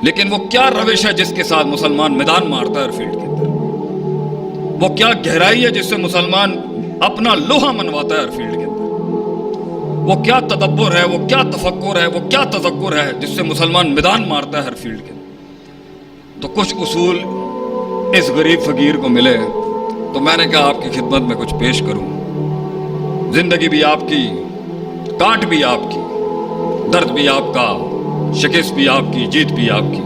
لیکن وہ کیا روش ہے جس کے ساتھ مسلمان میدان مارتا ہے ہر فیلڈ کے اندر؟ وہ کیا گہرائی ہے جس سے مسلمان اپنا لوہا منواتا ہے ہر فیلڈ کے اندر؟ وہ کیا تدبر ہے، وہ کیا تفکر ہے، وہ کیا تذکر ہے جس سے مسلمان میدان مارتا ہے ہر فیلڈ کے اندر؟ تو کچھ اصول اس غریب فقیر کو ملے تو میں نے کہا آپ کی خدمت میں کچھ پیش کروں۔ زندگی بھی آپ کی، کاٹ بھی آپ کی، درد بھی آپ کا، شکست بھی آپ کی، جیت بھی آپ کی۔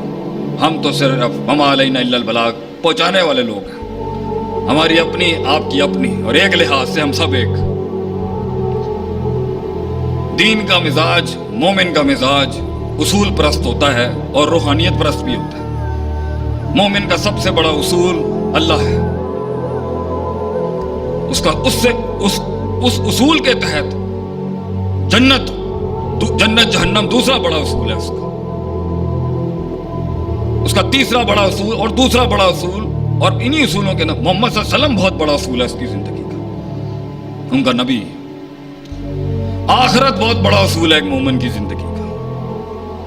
ہم تو صرف وما علینا الا البلاغ پہنچانے والے لوگ ہیں۔ ہماری اپنی، آپ کی اپنی، اور ایک لحاظ سے ہم سب ایک۔ دین کا مزاج، مومن کا مزاج اصول پرست ہوتا ہے اور روحانیت پرست بھی ہوتا ہے۔ مومن کا سب سے بڑا اصول اللہ ہے۔ اس اصول کے تحت جنت جہنم دوسرا بڑا اصول ہے اس کا تیسرا بڑا اصول اور دوسرا بڑا اصول، اور انہی اصولوں کے اندر محمد صلی اللہ علیہ وسلم بہت بڑا اصول ہے اس کی زندگی کا، ان کا نبی۔ آخرت بہت بڑا اصول ہے ایک مومن کی زندگی کا۔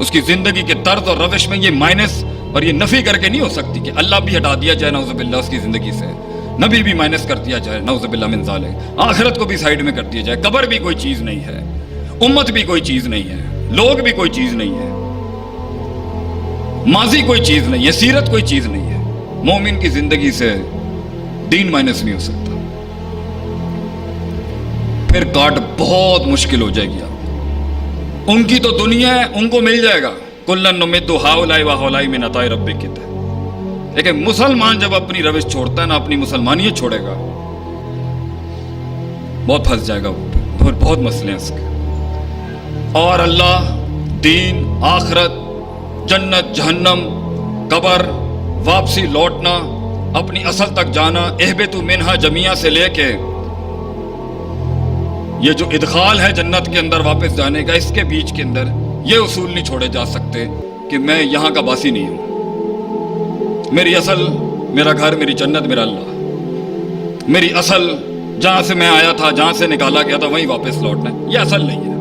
اس کی زندگی کے طرز اور روش میں یہ مائنس اور یہ نفی کر کے نہیں ہو سکتی کہ اللہ بھی ہٹا دیا جائے نعوذ باللہ اس کی زندگی سے، نبی بھی مائنس کر دیا جائے نعوذ باللہ من ذالک، آخرت کو بھی سائیڈ میں کر دیا جائے، قبر بھی کوئی چیز نہیں ہے، امت بھی کوئی چیز نہیں ہے، لوگ بھی کوئی چیز نہیں ہے، ماضی کوئی چیز نہیں ہے، سیرت کوئی چیز نہیں ہے۔ مومن کی زندگی سے دین مائنس نہیں ہو سکتا، پھر کاٹ بہت مشکل ہو جائے گی آپ۔ ان کی تو دنیا ہے، ان کو مل جائے گا، کلن نمد ہؤلاء وہؤلاء من عطاء ربک، لیکن مسلمان جب اپنی روش چھوڑتا ہے نا، اپنی مسلمانیت چھوڑے گا، بہت پھنس جائے گا، وہ بہت مسئلے ہیں اس کے۔ اور اللہ، دین، آخرت، جنت، جہنم، قبر، واپسی لوٹنا، اپنی اصل تک جانا، اہبطوا منہا جمیعا سے لے کے یہ جو ادخال ہے جنت کے اندر واپس جانے کا، اس کے بیچ کے اندر یہ اصول نہیں چھوڑے جا سکتے کہ میں یہاں کا باسی نہیں ہوں، میری اصل، میرا گھر، میری جنت، میرا اللہ، میری اصل جہاں سے میں آیا تھا، جہاں سے نکالا گیا تھا وہیں واپس لوٹنا ہے، یہ اصل نہیں ہے۔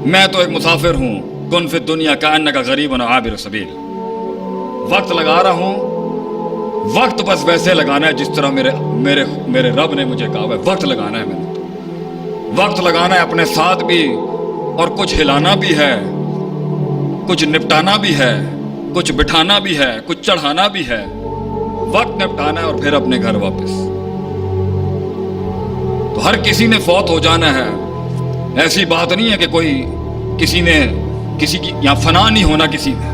میں تو ایک مسافر ہوں، کن فی الدنیا کأنک غریب عابر سبیل، وقت لگا رہا ہوں، وقت بس ویسے لگانا ہے جس طرح میرے رب نے مجھے کہا ہے، وقت لگانا ہے، میں نے وقت لگانا ہے اپنے ساتھ بھی، اور کچھ ہلانا بھی ہے، کچھ نپٹانا بھی ہے، کچھ بٹھانا بھی ہے، کچھ چڑھانا بھی ہے، وقت نپٹانا ہے اور پھر اپنے گھر واپس۔ تو ہر کسی نے فوت ہو جانا ہے، ایسی بات نہیں ہے کہ کسی کی یہاں فنا نہیں ہونا کسی نے،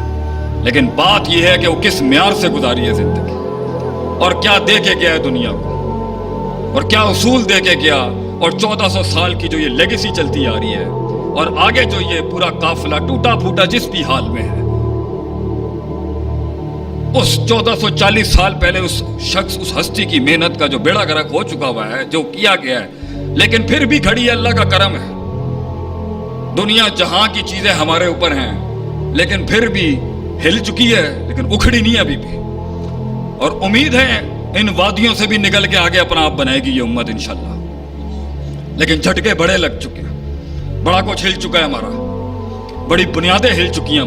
لیکن بات یہ ہے کہ وہ کس معیار سے گزاری ہے زندگی، اور کیا دے کے گیا ہے دنیا کو، اور کیا اصول دے کے گیا، اور 1400 سال کی جو یہ لیگیسی چلتی آ رہی ہے، اور آگے جو یہ پورا قافلہ ٹوٹا پھوٹا جس بھی حال میں ہے، اس 1440 سال پہلے اس شخص، اس ہستی کی محنت کا جو بیڑا غرق ہو چکا ہوا ہے، جو کیا گیا ہے، لیکن پھر بھی کھڑی ہے، اللہ کا کرم ہے۔ دنیا جہاں کی چیزیں ہمارے اوپر ہیں، لیکن پھر بھی ہل چکی ہے، لیکن اکھڑی نہیں ابھی بھی، اور امید ہے ان وادیوں سے بھی نکل کے آگے اپنا آپ بنائے گی یہ امت انشاءاللہ۔ لیکن جھٹکے بڑے لگ چکے ہیں، بڑا کچھ ہل چکا ہے ہمارا، بڑی بنیادیں ہل چکی ہیں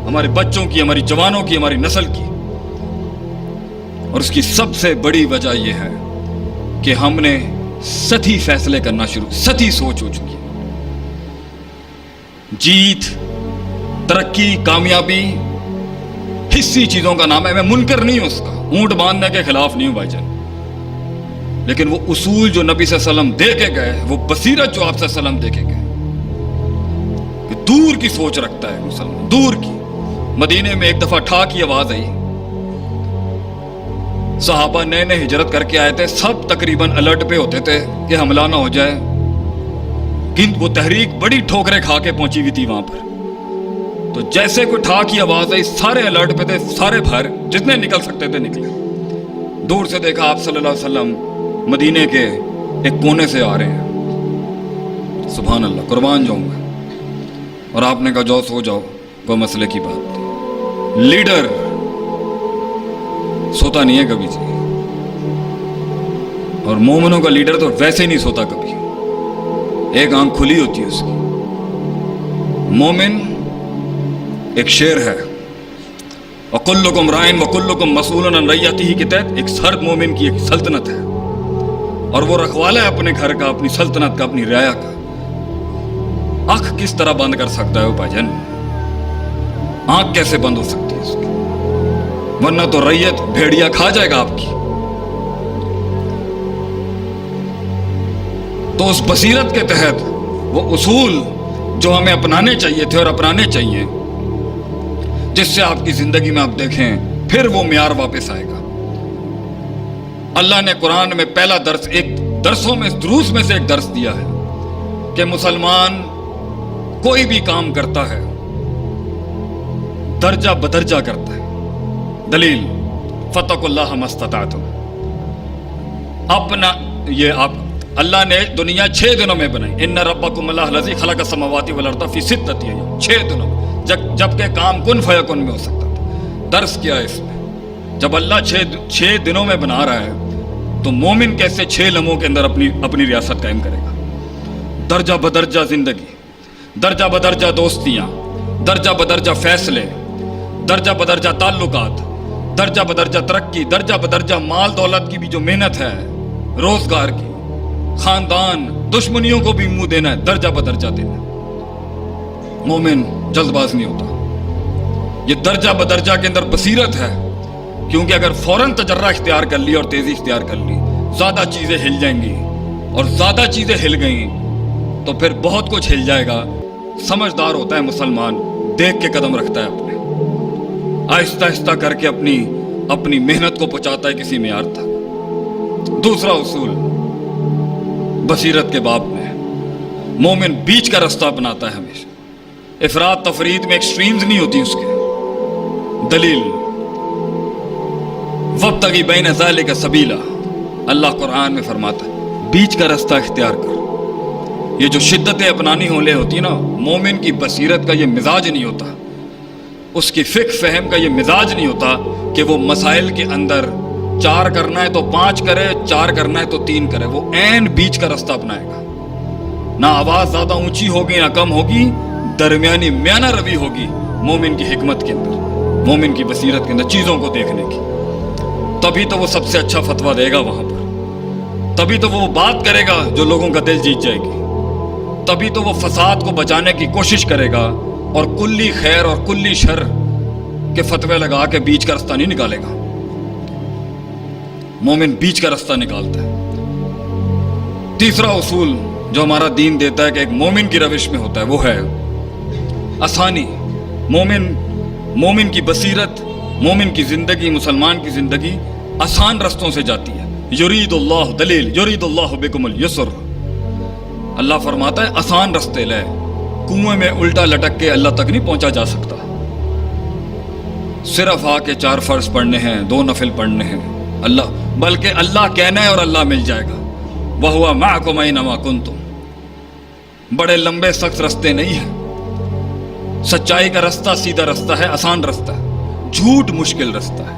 ہمارے بچوں کی، ہماری جوانوں کی، ہماری نسل کی، اور اس کی سب سے بڑی وجہ یہ ہے کہ ہم نے سطحی فیصلے کرنا سطحی سوچ ہو چکی ہے۔ جیت، ترقی، کامیابی حصی چیزوں کا نام ہے، میں منکر نہیں ہوں اس کا، اونٹ باندھنے کے خلاف نہیں ہوں بھائی جان، لیکن وہ اصول جو نبی صلی اللہ علیہ وسلم دے کے گئے، وہ بصیرت جو آپ صلی اللہ علیہ وسلم دے کے گئے، کہ دور کی سوچ رکھتا ہے مسلمان، دور کی۔ مدینے میں ایک دفعہ ٹھا کی آواز آئی، صحابہ نئے نئے ہجرت کر کے آئے تھے، سب تقریباً الرٹ پہ ہوتے تھے کہ حملہ نہ ہو جائے، وہ تحریک بڑی ٹھوکریں کھا کے پہنچی ہوئی تھی وہاں پر۔ تو جیسے کوئی ٹھا کی آواز آئی، سارے الرٹ پہ تھے، سارے باہر، جتنے نکل سکتے تھے نکلے۔ دور سے دیکھا آپ صلی اللہ علیہ وسلم مدینے کے ایک کونے سے آ رہے ہیں، سبحان اللہ، قربان جاؤں گا، اور آپ نے کہا جاؤ سو جاؤ، کوئی مسئلے کی بات نہیں۔ لیڈر سوتا نہیں ہے کبھی جی، اور مومنوں کا لیڈر تو ویسے ہی نہیں سوتا کبھی، ایک آنکھ کھلی ہوتی ہے اس کی۔ مومن ایک شعر ہے وَكُلُّكُمْ رَاعٍ وَكُلُّكُمْ مَسْئُولٌ عَنْ رَعِّيَّتِهِ کے تحت ایک ہر مومن کی ایک سلطنت ہے اور وہ رکھوالا ہے اپنے گھر کا، اپنی سلطنت کا، اپنی رعایا کا. آنکھ کس طرح بند کر سکتا ہے وہ بھائی جان؟ آنکھ کیسے بند ہو سکتی ہے اس کی؟ ورنہ تو رعیت بھیڑیا کھا جائے گا آپ کی. تو اس بصیرت کے تحت وہ اصول جو ہمیں اپنانے چاہیے تھے اور اپنانے چاہیے، جس سے آپ کی زندگی میں آپ دیکھیں پھر وہ معیار واپس آئے گا. اللہ نے قرآن میں پہلا درس، ایک درسوں میں، دروس میں سے ایک درس دیا ہے کہ مسلمان کوئی بھی کام کرتا ہے درجہ بدرجہ کرتا ہے. دلیل فَاتَّقُوا اللَّهَ مَا اسْتَطَعْتُمْ. اپنا یہ آپ اللہ نے دنیا 6 دنوں میں بنائی. اِنَّ رَبَّكُمُ اللَّهُ الَّذِي خَلَقَ السَّمَاوَاتِ وَالْأَرْضَ فِي 6 أَيَّامٍ. 6 دنوں میں، جبکہ کام کن فیکن میں ہو سکتا تھا. درس کیا ہے اس میں؟ جب اللہ 6 دنوں میں بنا رہا ہے تو مومن کیسے 6 لمحوں کے اندر اپنی ریاست قائم کرے گا؟ درجہ بدرجہ زندگی، درجہ بدرجہ دوستیاں، درجہ بدرجہ فیصلے، درجہ بدرجہ تعلقات، درجہ بدرجہ ترقی، درجہ بدرجہ مال دولت کی بھی جو محنت ہے، روزگار کی، خاندان، دشمنیوں کو بھی منہ دینا ہے، درجہ بدرجہ دینا. مومن جلد باز نہیں ہوتا. یہ درجہ بدرجہ کے اندر بصیرت ہے، کیونکہ اگر فوراً تجرہ اختیار کر لی اور تیزی اختیار کر لی، زیادہ چیزیں ہل جائیں گی، اور زیادہ چیزیں ہل گئیں تو پھر بہت کچھ ہل جائے گا. سمجھدار ہوتا ہے مسلمان، دیکھ کے قدم رکھتا ہے، اپنے آہستہ آہستہ کر کے اپنی محنت کو پہنچاتا ہے کسی معیار تک. دوسرا اصول بصیرت کے باب میں، مومن بیچ کا رستہ اپناتا ہے ہمیشہ. افراد تفرید میں ایکسٹریمز نہیں ہوتی اس کے. دلیل وَابْتَغِ بَيْنَ ذَلِكَ سَبِيلًا. اللہ قرآن میں فرماتا ہے بیچ کا رستہ اختیار کر. یہ جو شدتیں اپنانی ہولے ہوتی نا، مومن کی بصیرت کا یہ مزاج نہیں ہوتا، اس کی فقہ فہم کا یہ مزاج نہیں ہوتا کہ وہ مسائل کے اندر 4 کرنا ہے تو 5 کرے، 4 کرنا ہے تو 3 کرے. وہ عین بیچ کا رستہ اپنائے گا. نہ آواز زیادہ اونچی ہوگی نہ کم ہوگی، درمیانی میانہ روی ہوگی مومن کی حکمت کے اندر، مومن کی بصیرت کے اندر چیزوں کو دیکھنے کی. تبھی تو وہ سب سے اچھا فتویٰ دے گا وہاں پر. تبھی تو وہ بات کرے گا جو لوگوں کا دل جیت جائے گی. تبھی تو وہ فساد کو بچانے کی کوشش کرے گا اور کلی خیر اور کلی شر کے فتوے لگا کے بیچ کا رستہ نہیں نکالے گا. مومن بیچ کا رستہ نکالتا ہے. تیسرا اصول جو ہمارا دین دیتا ہے کہ ایک مومن کی روش میں ہوتا ہے، وہ ہے آسانی. مومن کی بصیرت، مومن کی زندگی، مسلمان کی زندگی آسان رستوں سے جاتی ہے. یرید اللہ، دلیل یرید اللہ بکم اليسر. اللہ فرماتا ہے آسان رستے لے. کنویں میں الٹا لٹک کے اللہ تک نہیں پہنچا جا سکتا. صرف آ کے 4 فرض پڑھنے ہیں، 2 نفل پڑھنے ہیں، بلکہ اللہ کہنا ہے اور اللہ مل جائے گا. وَهُوَ مَعَكُمْ أَيْنَمَا كُنتُمْ. بڑے لمبے سخت رستے نہیں ہیں. سچائی کا رستہ سیدھا رستہ ہے، آسان رستہ ہے. جھوٹ مشکل رستہ ہے.